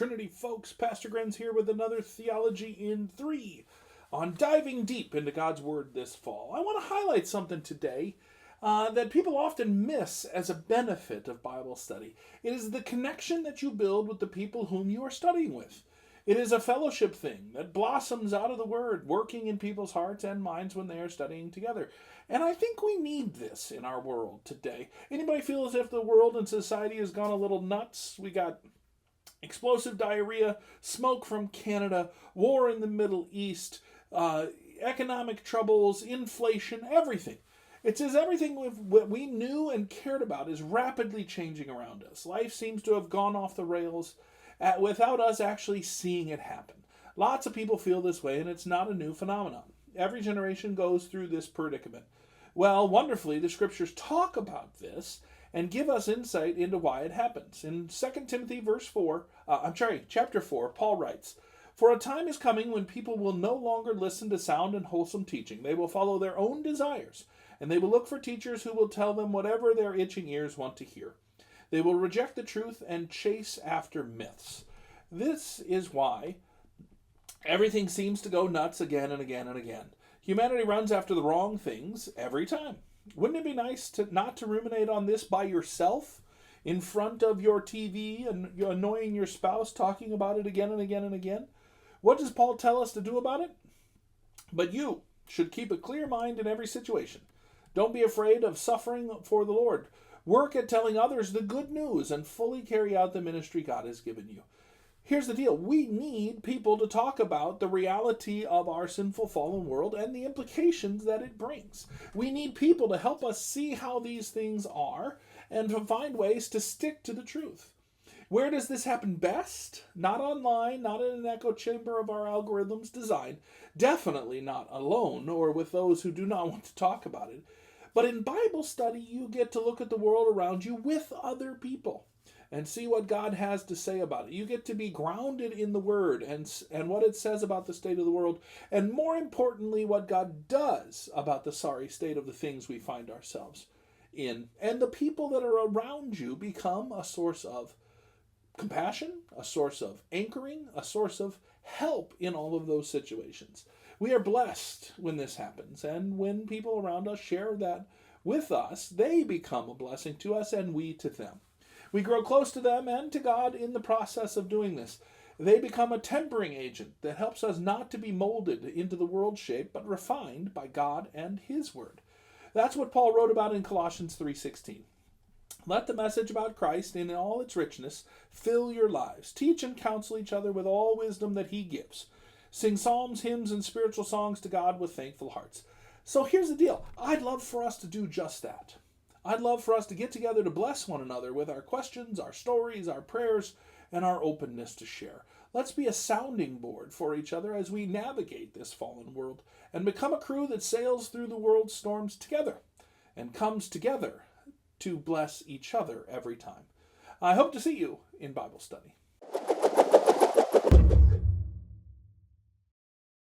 Trinity, folks. Pastor Grenz here with another Theology in 3 on diving deep into God's Word this fall. I want to highlight something today that people often miss as a benefit of Bible study. It is the connection that you build with the people whom you are studying with. It is a fellowship thing that blossoms out of the Word, working in people's hearts and minds when they are studying together. And I think we need this in our world today. Anybody feel as if the world and society has gone a little nuts? We got explosive diarrhea, smoke from Canada, war in the Middle East, economic troubles, inflation, everything. It's as everything what we knew and cared about is rapidly changing around us. Life seems to have gone off the rails without us actually seeing it happen. Lots of people feel this way, and it's not a new phenomenon. Every generation goes through this predicament. Well, wonderfully, the scriptures talk about this and give us insight into why it happens. In 2 Timothy chapter 4, Paul writes, "For a time is coming when people will no longer listen to sound and wholesome teaching. They will follow their own desires, and they will look for teachers who will tell them whatever their itching ears want to hear. They will reject the truth and chase after myths." This is why everything seems to go nuts again and again and again. Humanity runs after the wrong things every time. Wouldn't it be nice not to ruminate on this by yourself in front of your TV and you're annoying your spouse talking about it again and again and again? What does Paul tell us to do about it? But you should keep a clear mind in every situation. Don't be afraid of suffering for the Lord. Work at telling others the good news and fully carry out the ministry God has given you. Here's the deal. We need people to talk about the reality of our sinful fallen world and the implications that it brings. We need people to help us see how these things are and to find ways to stick to the truth. Where does this happen best? Not online, not in an echo chamber of our algorithms design, definitely not alone or with those who do not want to talk about it. But in Bible study, you get to look at the world around you with other people and see what God has to say about it. You get to be grounded in the Word and what it says about the state of the world, and more importantly, what God does about the sorry state of the things we find ourselves in. And the people that are around you become a source of compassion, a source of anchoring, a source of help in all of those situations. We are blessed when this happens, and when people around us share that with us, they become a blessing to us and we to them. We grow close to them and to God in the process of doing this. They become a tempering agent that helps us not to be molded into the world's shape, but refined by God and His Word. That's what Paul wrote about in Colossians 3:16. Let the message about Christ in all its richness fill your lives. Teach and counsel each other with all wisdom that He gives. Sing psalms, hymns, and spiritual songs to God with thankful hearts. So here's the deal. I'd love for us to do just that. I'd love for us to get together to bless one another with our questions, our stories, our prayers, and our openness to share. Let's be a sounding board for each other as we navigate this fallen world and become a crew that sails through the world's storms together and comes together to bless each other every time. I hope to see you in Bible study.